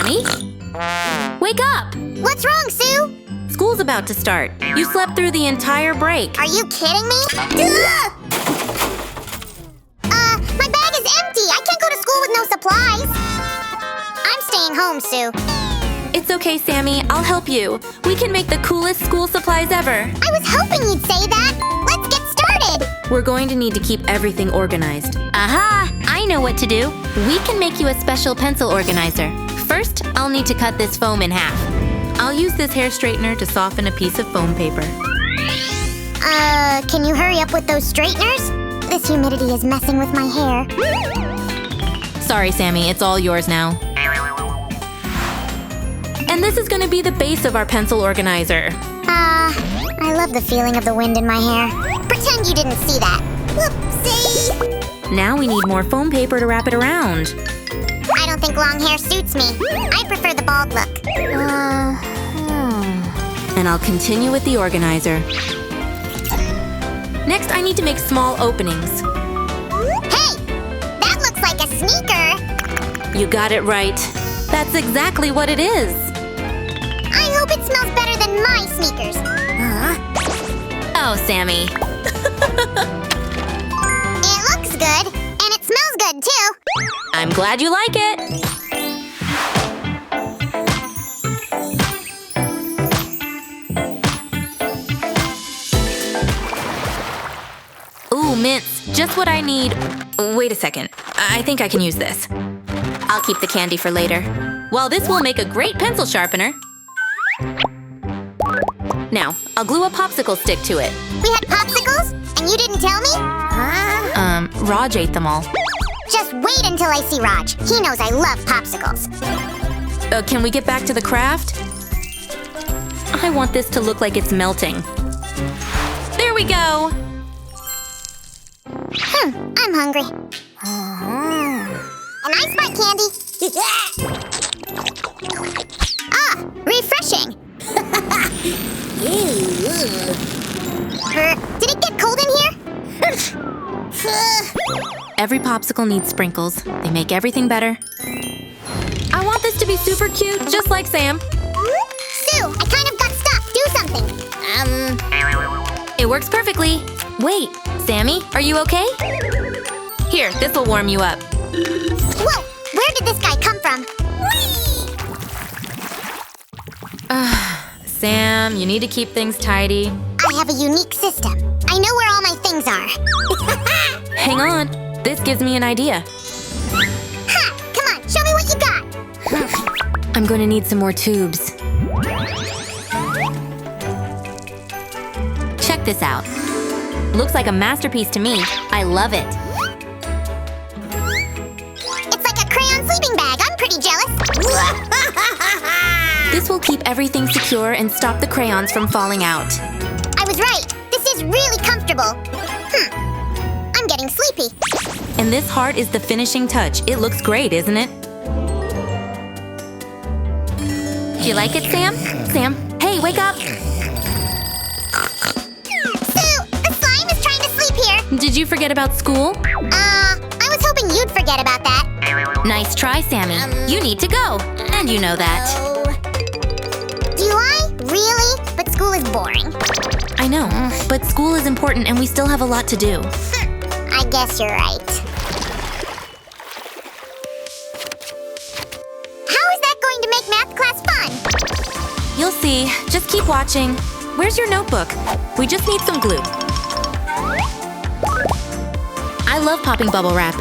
Sammy? Wake up! What's wrong, Sue? School's about to start. You slept through the entire break. Are you kidding me? My bag is empty. I can't go to school with no supplies. I'm staying home, Sue. It's okay, Sammy. I'll help you. We can make the coolest school supplies ever. I was hoping you'd say that. Let's get started. We're going to need to keep everything organized. Aha! I know what to do. We can make you a special pencil organizer. First, I'll need to cut this foam in half. I'll use this hair straightener to soften a piece of foam paper. Can you hurry up with those straighteners? This humidity is messing with my hair. Sorry, Sammy. It's all yours now. And this is going to be the base of our pencil organizer. I love the feeling of the wind in my hair. Pretend you didn't see that. Whoopsie! Now we need more foam paper to wrap it around. I don't think long hair suits me. I prefer the bald look. And I'll continue with the organizer. Next, I need to make small openings. Hey! That looks like a sneaker! You got it right. That's exactly what it is. I hope it smells better than my sneakers. Oh, Sammy. It looks good, and it smells good, too. I'm glad you like it. Ooh, mints. Just what I need. Wait a second. I think I can use this. I'll keep the candy for later. Well, this will make a great pencil sharpener. Now, I'll glue a popsicle stick to it. We had popsicles, and you didn't tell me? Raj ate them all. Just wait until I see Raj. He knows I love popsicles. Can we get back to the craft? I want this to look like it's melting. There we go! I'm hungry. A nice bite, candy. Refreshing. Did it get cold in here? Every popsicle needs sprinkles. They make everything better. I want this to be super cute, just like Sam. Sue, I kind of got stuck. Do something. It works perfectly. Wait, Sammy, are you okay? Here, this will warm you up. Whoa, where did this guy come from? Sam, you need to keep things tidy. I have a unique system. I know where all my things are. Hang on. This gives me an idea. Ha! Come on, show me what you got. I'm going to need some more tubes. Check this out. Looks like a masterpiece to me. I love it. It's like a Crayon Sleeping Bag. I'm pretty jealous. This will keep everything secure and stop the crayons from falling out. I was right. This is really comfortable. I'm getting sleepy. And this heart is the finishing touch. It looks great, isn't it? Do you like it, Sam? Sam, hey, wake up! Sue, the slime is trying to sleep here. Did you forget about school? I was hoping you'd forget about that. Nice try, Sammy. You need to go. And you know that. Do I? Really? But school is boring. I know, but school is important and we still have a lot to do. I guess you're right. How is that going to make math class fun? You'll see. Just keep watching. Where's your notebook? We just need some glue. I love popping bubble wrap.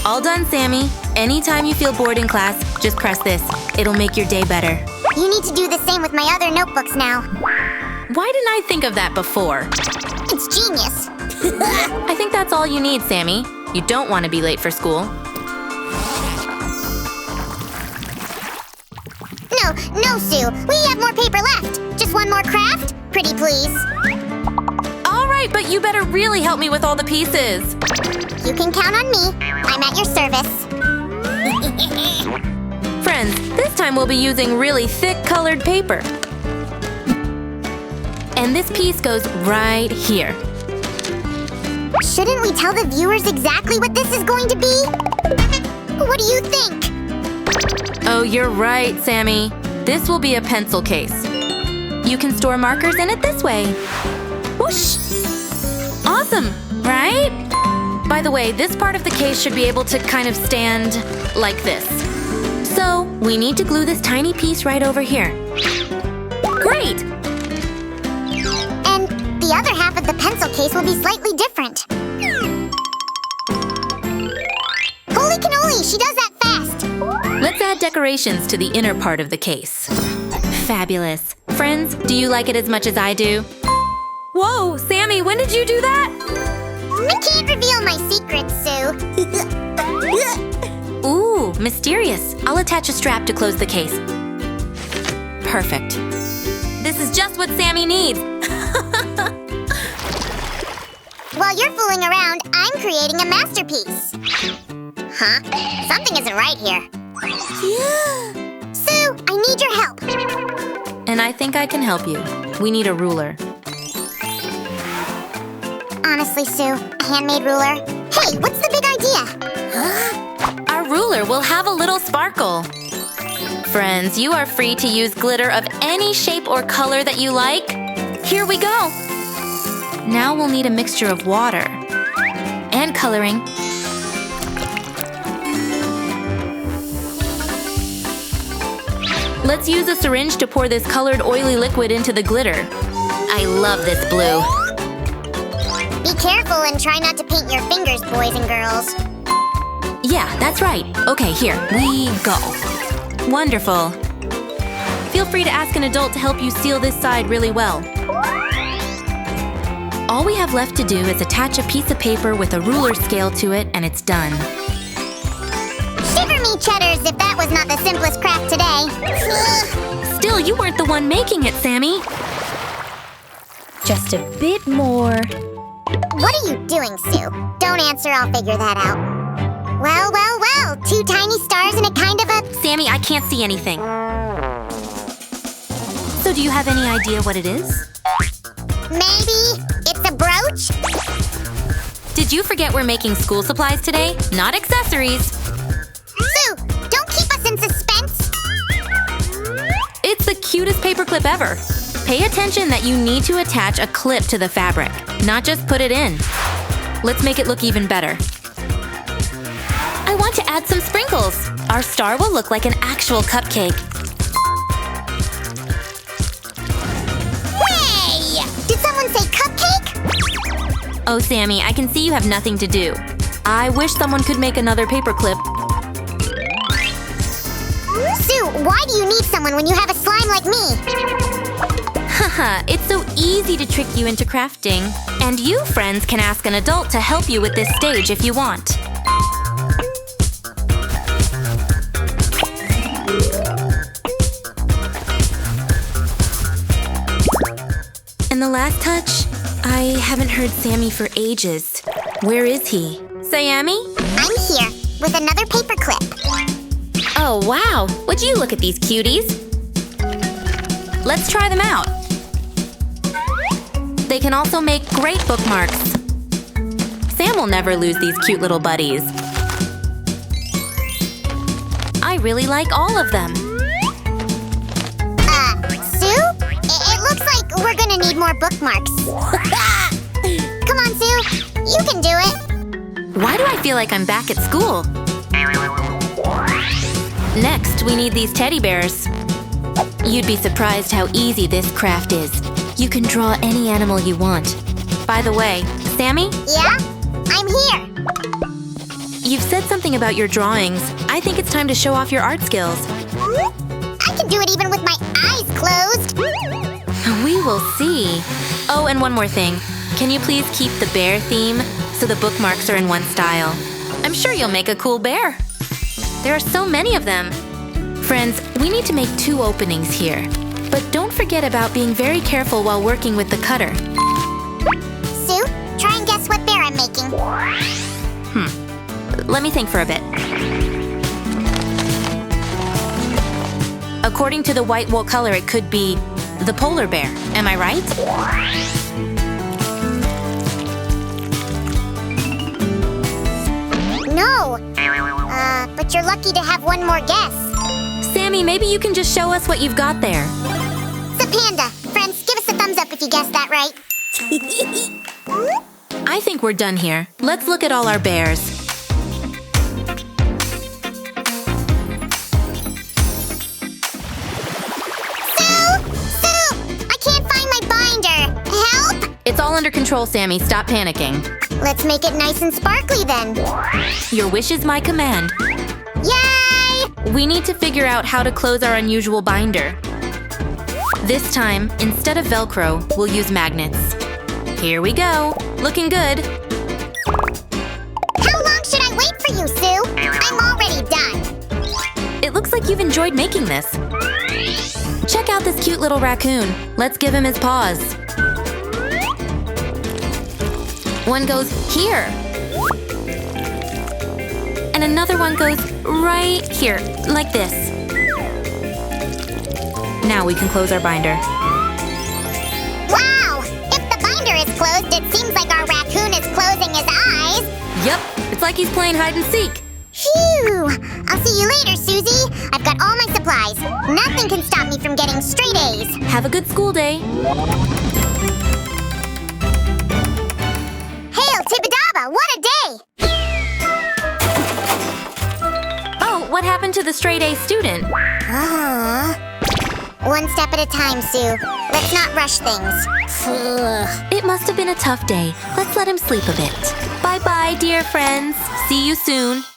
All done, Sammy. Anytime you feel bored in class, just press this. It'll make your day better. You need to do the same with my other notebooks now. Why didn't I think of that before? It's genius. I think that's all you need, Sammy. You don't want to be late for school. No, Sue. We have more paper left. Just one more craft? Pretty please. All right, but you better really help me with all the pieces. You can count on me. I'm at your service. Friends, this time we'll be using really thick colored paper. And this piece goes right here. Shouldn't we tell the viewers exactly what this is going to be? What do you think? Oh, you're right, Sammy. This will be a pencil case. You can store markers in it this way. Whoosh! Awesome, right? By the way, this part of the case should be able to kind of stand like this. So, we need to glue this tiny piece right over here. Great! And the other half of the pencil case will be slightly different. Holy cannoli, she does that fast! Let's add decorations to the inner part of the case. Fabulous. Friends, do you like it as much as I do? Whoa, Sammy, when did you do that? I can't reveal my secrets, Sue. Ooh, mysterious. I'll attach a strap to close the case. Perfect. This is just what Sammy needs. While you're fooling around, I'm creating a masterpiece. Huh? Something isn't right here. Sue, I need your help. And I think I can help you. We need a ruler. Honestly, Sue, a handmade ruler? Hey, what's the big idea? Our ruler will have a little sparkle. Friends, you are free to use glitter of any shape or color that you like. Here we go. Now we'll need a mixture of water and coloring. Let's use a syringe to pour this colored oily liquid into the glitter. I love this blue. Be careful and try not to paint your fingers, boys and girls. Yeah, that's right. Okay, here we go. Wonderful. Feel free to ask an adult to help you seal this side really well. All we have left to do is attach a piece of paper with a ruler scale to it, and it's done. Shiver me cheddars if that was not the simplest craft today. Still, you weren't the one making it, Sammy. Just a bit more. What are you doing, Sue? Don't answer, I'll figure that out. Well, well, well, 2 tiny stars and a kind of a... Sammy, I can't see anything. So do you have any idea what it is? Maybe it's a brooch? Did you forget we're making school supplies today? Not accessories. Sue, don't keep us in suspense. It's the cutest paperclip ever. Pay attention that you need to attach a clip to the fabric, not just put it in. Let's make it look even better. I want to add some sprinkles. Our star will look like an actual cupcake. Way! Did someone say cupcake? Oh, Sammy, I can see you have nothing to do. I wish someone could make another paperclip. Sue, why do you need someone when you have a slime like me? Haha, it's so easy to trick you into crafting. And you, friends, can ask an adult to help you with this stage if you want. And the last touch? I haven't heard Sammy for ages. Where is he? Sammy? I'm here, with another paperclip. Oh, wow. Would you look at these cuties? Let's try them out. They can also make great bookmarks. Sam will never lose these cute little buddies. I really like all of them. Sue? It looks like we're gonna need more bookmarks. Come on, Sue. You can do it. Why do I feel like I'm back at school? Next, we need these teddy bears. You'd be surprised how easy this craft is. You can draw any animal you want. By the way, Sammy? Yeah? I'm here. You've said something about your drawings. I think it's time to show off your art skills. I can do it even with my eyes closed. We will see. Oh, and one more thing. Can you please keep the bear theme so the bookmarks are in one style? I'm sure you'll make a cool bear. There are so many of them. Friends, we need to make 2 openings here. But don't forget about being very careful while working with the cutter. Sue, try and guess what bear I'm making. Let me think for a bit. According to the white wool color, it could be the polar bear. Am I right? No. But you're lucky to have one more guess. Sammy, maybe you can just show us what you've got there. So Panda, friends, give us a thumbs up if you guessed that right. I think we're done here. Let's look at all our bears. Sue! I can't find my binder. Help! It's all under control, Sammy. Stop panicking. Let's make it nice and sparkly then. Your wish is my command. Yay! We need to figure out how to close our unusual binder. This time, instead of Velcro, we'll use magnets. Here we go. Looking good. How long should I wait for you, Sue? I'm already done. It looks like you've enjoyed making this. Check out this cute little raccoon. Let's give him his paws. One goes here. And another one goes right here, like this. Now we can close our binder. Wow! If the binder is closed, it seems like our raccoon is closing his eyes. Yep, it's like he's playing hide and seek. Phew! I'll see you later, Susie. I've got all my supplies. Nothing can stop me from getting straight A's. Have a good school day. Hail Tibidaba, what a day! Oh, what happened to the straight A student? One step at a time, Sue. Let's not rush things. It must have been a tough day. Let's let him sleep a bit. Bye-bye, dear friends. See you soon.